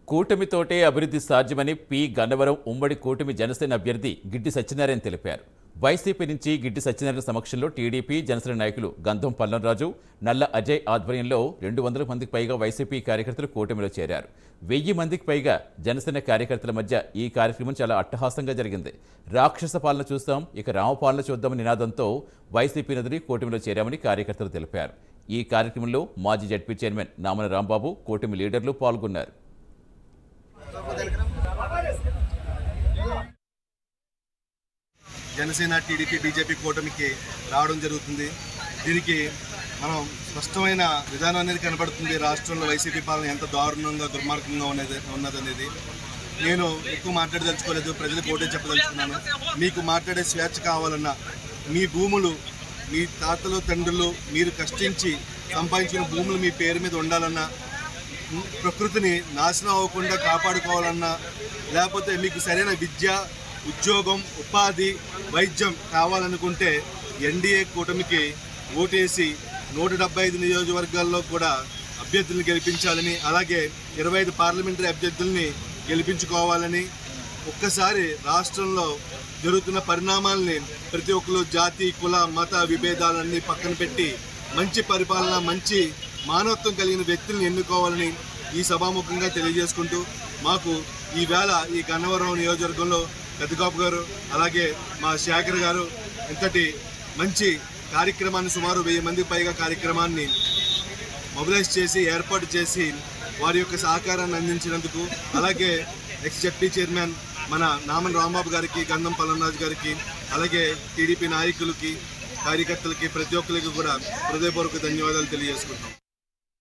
కూటమితోటే అభివృద్ధి సాధ్యమని పి గన్నవరం ఉమ్మడి కూటమి జనసేన అభ్యర్థి గిడ్డి సత్యనారాయణ తెలిపారు. వైసీపీ నుంచి గిడ్డి సత్యనారాయణ సమక్షంలో టీడీపీ జనసేన నాయకులు గంధం పల్లంరాజు, నల్ల అజయ్ ఆధ్వర్యంలో 200 మందికి పైగా వైసీపీ కార్యకర్తలు కూటమిలో చేరారు. 1000 మందికి పైగా జనసేన కార్యకర్తల మధ్య ఈ కార్యక్రమం చాలా అట్టహాసంగా జరిగింది. రాక్షస పాలన చూస్తాం, ఇక రామపాలన చూద్దామని నినాదంతో వైసీపీ నదిని కూటమిలో చేరామని కార్యకర్తలు తెలిపారు. ఈ కార్యక్రమంలో మాజీ జడ్పీ చైర్మన్ నామన రాంబాబు, కూటమి లీడర్లు పాల్గొన్నారు. జనసేన టీడీపీ బీజేపీ కూటమికి రావడం జరుగుతుంది. దీనికి మనం స్పష్టమైన విధానం అనేది కనబడుతుంది. రాష్ట్రంలో వైసీపీ పాలన ఎంత దారుణంగా దుర్మార్గంగా ఉన్నదనేది. నేను ఎక్కువ మాట్లాడదలుచుకోలేదు, ప్రజలకు ఓటే చెప్పదలుచుకున్నాను. మీకు మాట్లాడే స్వేచ్ఛ కావాలన్నా, మీ భూములు మీ తాతలు తండ్రులు మీరు కష్టించి సంపాదించిన భూములు మీ పేరు మీద ఉండాలన్నా, ప్రకృతిని నాశనం అవ్వకుండా కాపాడుకోవాలన్నా, లేకపోతే మీకు సరైన విద్య, ఉద్యోగం, ఉపాధి, వైద్యం కావాలనుకుంటే ఎన్డీఏ కూటమికి ఓటేసి 175 నియోజకవర్గాల్లో కూడా అభ్యర్థులను గెలిపించాలని, అలాగే 25 పార్లమెంటరీ అభ్యర్థుల్ని గెలిపించుకోవాలని, ఒక్కసారి రాష్ట్రంలో జరుగుతున్న పరిణామాలని ప్రతి ఒక్కరు జాతి, కుల, మత విభేదాలన్నీ పక్కన పెట్టి మంచి పరిపాలన, మంచి మానవత్వం కలిగిన వ్యక్తులను ఎన్నుకోవాలని ఈ సభాముఖంగా తెలియజేసుకుంటూ, మాకు ఈవేళ ఈ గన్నవరం నియోజకవర్గంలో పెద్దకాపు గారు, అలాగే మా శేఖర్ గారు ఇంతటి మంచి కార్యక్రమాన్ని, సుమారు 1000 మందికి పైగా కార్యక్రమాన్ని మొబిలైజ్ చేసి ఏర్పాటు చేసి వారి యొక్క సహకారాన్ని అందించినందుకు, అలాగే ఎక్స్ జడ్పీ చైర్మన్ మన నామన రాంబాబు గారికి, గంధం పల్లంరాజు గారికి, అలాగే టీడీపీ నాయకులకి, కార్యకర్తలకి, ప్రతి ఒక్కరికి కూడా హృదయపూర్వక ధన్యవాదాలు తెలియజేసుకుంటాం.